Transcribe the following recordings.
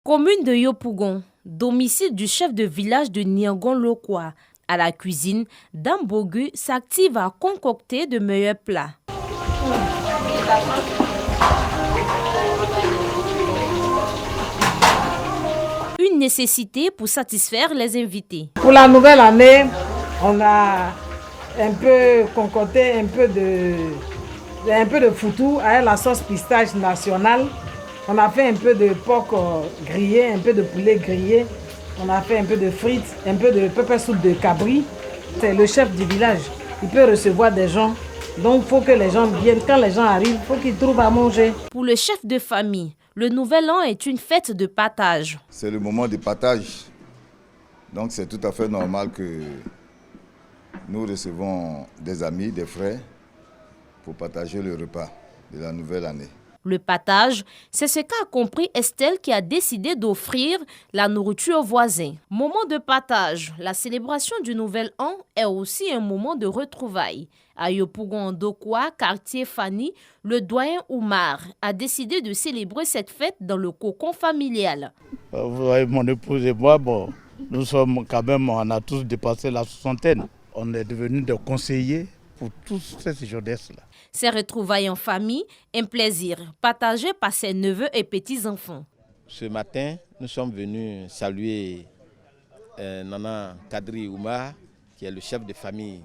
Commune de Yopougon, domicile du chef de village de Niangon-Lokwa. À la cuisine, Dame Bogu s'active à concocter de meilleurs plats. Une nécessité pour satisfaire les invités. Pour la nouvelle année, on a un peu concocté un peu de foutou avec la sauce pistache nationale. On a fait un peu de porc grillé, un peu de poulet grillé. On a fait un peu de frites, un peu de pepper soupe de cabri. C'est le chef du village. Il peut recevoir des gens. Donc il faut que les gens viennent. Quand les gens arrivent, il faut qu'ils trouvent à manger. Pour le chef de famille, le Nouvel An est une fête de partage. C'est le moment de partage. Donc c'est tout à fait normal que nous recevons des amis, des frères pour partager le repas de la nouvelle année. Le partage, c'est ce qu'a compris Estelle qui a décidé d'offrir la nourriture aux voisins. Moment de partage, la célébration du Nouvel An est aussi un moment de retrouvailles. À Yopougon-Dokwa, quartier Fanny, le doyen Oumar a décidé de célébrer cette fête dans le cocon familial. Vous voyez, mon épouse et moi, nous sommes quand même, on a tous dépassé la soixantaine. On est devenus des conseillers pour tous ces jeunesses-là. Ces retrouvailles en famille, un plaisir partagé par ses neveux et petits-enfants. Ce matin, nous sommes venus saluer Nana Kadri Oumar, qui est le chef de famille.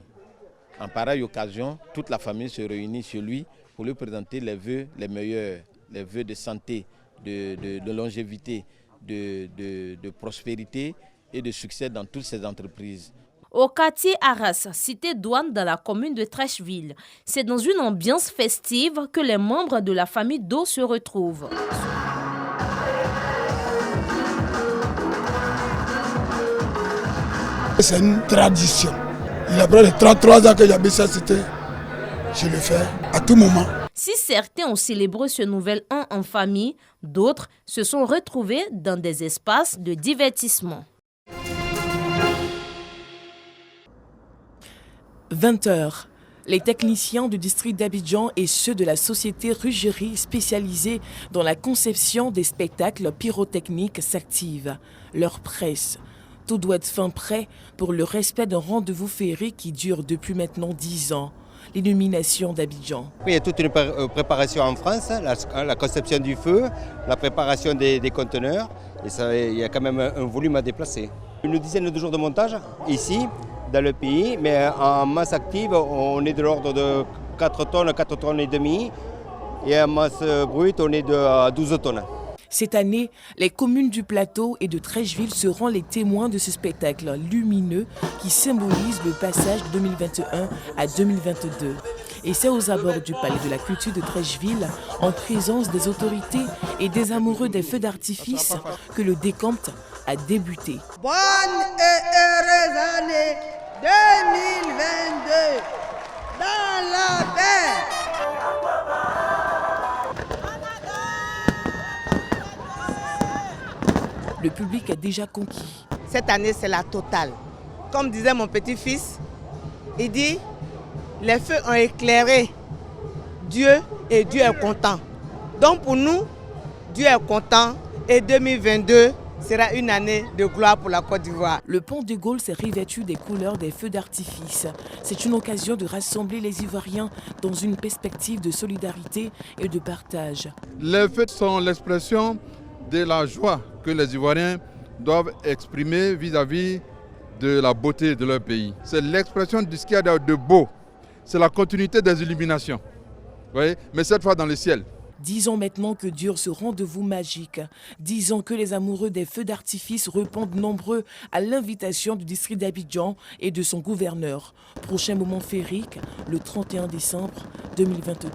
En pareille occasion, toute la famille se réunit chez lui pour lui présenter les vœux les meilleurs, les vœux de santé, de longévité, de prospérité et de succès dans toutes ses entreprises. Au quartier Arras, cité douane dans la commune de Trècheville, c'est dans une ambiance festive que les membres de la famille Do se retrouvent. C'est une tradition. Il y a près de 33 ans que j'habite cette cité. Je le fais à tout moment. Si certains ont célébré ce nouvel an en famille, d'autres se sont retrouvés dans des espaces de divertissement. 20h. Les techniciens du district d'Abidjan et ceux de la société Rugerie spécialisée dans la conception des spectacles pyrotechniques s'activent. Leur presse. Tout doit être fin prêt pour le respect d'un rendez-vous féerique qui dure depuis maintenant 10 ans. L'illumination d'Abidjan. Il y a toute une préparation en France, la conception du feu, la préparation des conteneurs. Et ça, il y a quand même un volume à déplacer. Une dizaine de jours de montage ici, dans le pays, mais en masse active, on est de l'ordre de 4 tonnes et demi. Et en masse brute, on est de 12 tonnes. Cette année, les communes du plateau et de Trècheville seront les témoins de ce spectacle lumineux qui symbolise le passage de 2021 à 2022. Et c'est aux abords du palais de la culture de Trècheville, en présence des autorités et des amoureux des feux d'artifice, que le décompte a débuté. Bonne et heureuse année 2022 dans la paix. Le public est déjà conquis. Cette année, c'est la totale. Comme disait mon petit-fils, il dit, les feux ont éclairé Dieu et Dieu est content. Donc pour nous, Dieu est content et 2022 sera une année de gloire pour la Côte d'Ivoire. Le pont de Gaulle s'est revêtu des couleurs des feux d'artifice. C'est une occasion de rassembler les Ivoiriens dans une perspective de solidarité et de partage. Les feux sont l'expression de la joie que les Ivoiriens doivent exprimer vis-à-vis de la beauté de leur pays. C'est l'expression de ce qu'il y a de beau. C'est la continuité des illuminations. Vous voyez? Mais cette fois dans le ciel. 10 ans maintenant que dure ce rendez-vous magique. 10 ans que les amoureux des feux d'artifice répondent nombreux à l'invitation du district d'Abidjan et de son gouverneur. Prochain moment féerique, le 31 décembre 2022.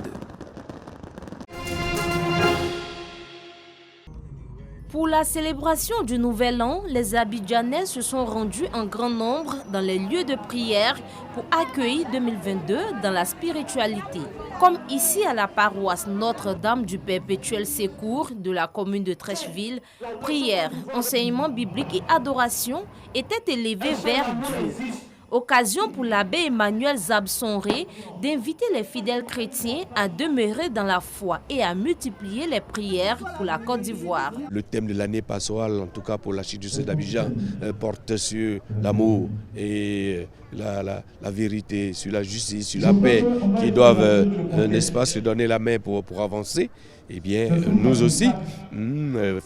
Pour la célébration du Nouvel An, les Abidjanais se sont rendus en grand nombre dans les lieux de prière pour accueillir 2022 dans la spiritualité. Comme ici à la paroisse Notre-Dame du Perpétuel Secours de la commune de Trècheville, prière, enseignement biblique et adoration étaient élevés vers Dieu. Occasion pour l'abbé Emmanuel Zabsonré d'inviter les fidèles chrétiens à demeurer dans la foi et à multiplier les prières pour la Côte d'Ivoire. Le thème de l'année pastorale, en tout cas pour l'archidiocèse d'Abidjan, porte sur l'amour et la vérité, sur la justice, sur la paix, qui doivent, n'est-ce pas, se donner la main pour avancer. Eh bien, nous aussi,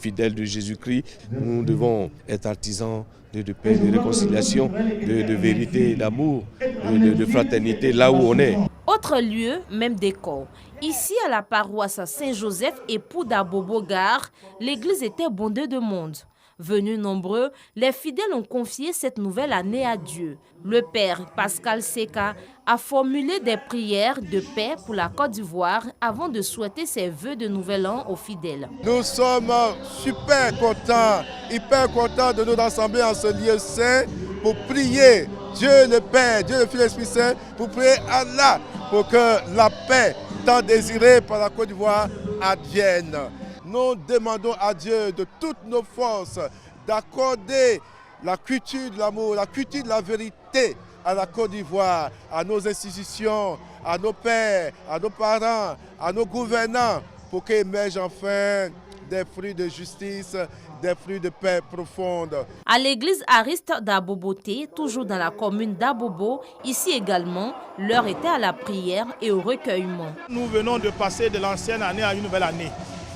fidèles de Jésus-Christ, nous devons être artisans de paix, de réconciliation, de vérité, d'amour, de fraternité, là où on est. Autre lieu, même décor. Ici, à la paroisse Saint-Joseph et Poudabobo-Gare, l'église était bondée de monde. Venus nombreux, les fidèles ont confié cette nouvelle année à Dieu. Le père Pascal Seka a formulé des prières de paix pour la Côte d'Ivoire avant de souhaiter ses vœux de nouvel an aux fidèles. Nous sommes super contents, hyper contents de nous rassembler en ce lieu saint pour prier Dieu le Père, Dieu le Fils et l'Esprit Saint, pour prier Allah pour que la paix tant désirée par la Côte d'Ivoire advienne. Nous demandons à Dieu de toutes nos forces d'accorder la culture de l'amour, la culture de la vérité à la Côte d'Ivoire, à nos institutions, à nos pères, à nos parents, à nos gouvernants, pour qu'émergent enfin des fruits de justice, des fruits de paix profonde. À l'église Ariste d'Aboboté, toujours dans la commune d'Abobo, ici également, l'heure était à la prière et au recueillement. Nous venons de passer de l'ancienne année à une nouvelle année.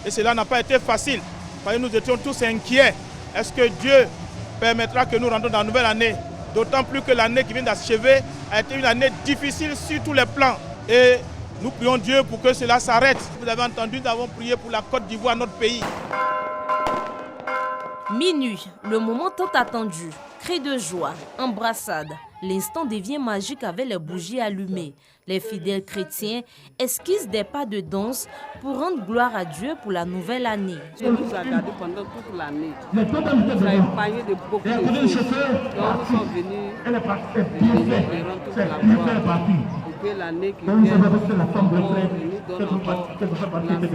Et cela n'a pas été facile, parce que nous étions tous inquiets. Est-ce que Dieu permettra que nous rentrons dans la nouvelle année? D'autant plus que l'année qui vient d'achever a été une année difficile sur tous les plans. Et nous prions Dieu pour que cela s'arrête. Vous avez entendu, nous avons prié pour la Côte d'Ivoire, notre pays. Minuit, le moment tant attendu. Cris de joie, embrassades. L'instant devient magique avec les bougies allumées. Les fidèles chrétiens esquissent des pas de danse pour rendre gloire à Dieu pour la nouvelle année. Dieu nous a gardés pendant toute l'année. Il nous a épargné de beaucoup de choses. Donc nous sommes venus et rendre toute la gloire pour que l'année qui vient nous donne encore la santé,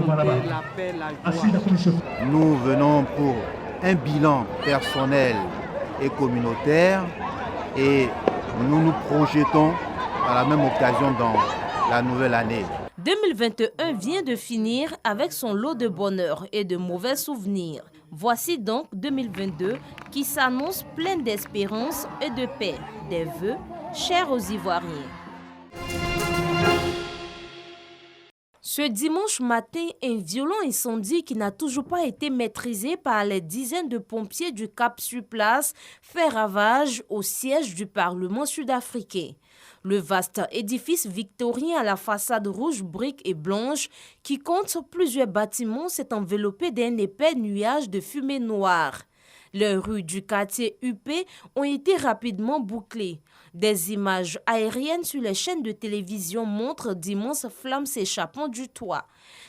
la paix, la joie. Nous venons pour un bilan personnel et communautaire et nous nous projetons à la même occasion dans la nouvelle année. 2021 vient de finir avec son lot de bonheur et de mauvais souvenirs. Voici donc 2022 qui s'annonce plein d'espérance et de paix. Des vœux chers aux Ivoiriens. Ce dimanche matin, un violent incendie qui n'a toujours pas été maîtrisé par les dizaines de pompiers du Cap-sur-Place fait ravage au siège du Parlement sud-africain. Le vaste édifice victorien à la façade rouge, brique et blanche, qui compte plusieurs bâtiments, s'est enveloppé d'un épais nuage de fumée noire. Les rues du quartier UP ont été rapidement bouclées. Des images aériennes sur les chaînes de télévision montrent d'immenses flammes s'échappant du toit.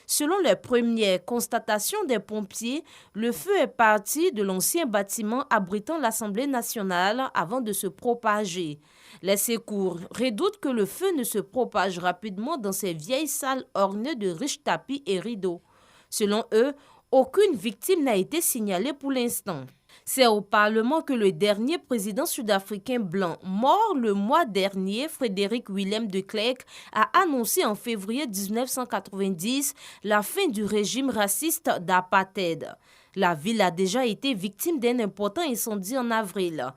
Selon les premières constatations des pompiers, le feu est parti de l'ancien bâtiment abritant l'Assemblée nationale avant de se propager. Les secours redoutent que le feu ne se propage rapidement dans ces vieilles salles ornées de riches tapis et rideaux. Selon eux, aucune victime n'a été signalée pour l'instant. C'est au Parlement que le dernier président sud-africain blanc, mort le mois dernier, Frédéric Willem de Klerk, a annoncé en février 1990 la fin du régime raciste d'apartheid. La ville a déjà été victime d'un important incendie en avril.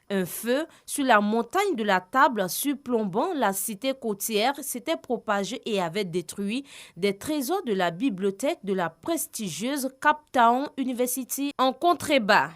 Un feu sur la montagne de la Table surplombant la cité côtière s'était propagé et avait détruit des trésors de la bibliothèque de la prestigieuse Cape Town University en contrebas.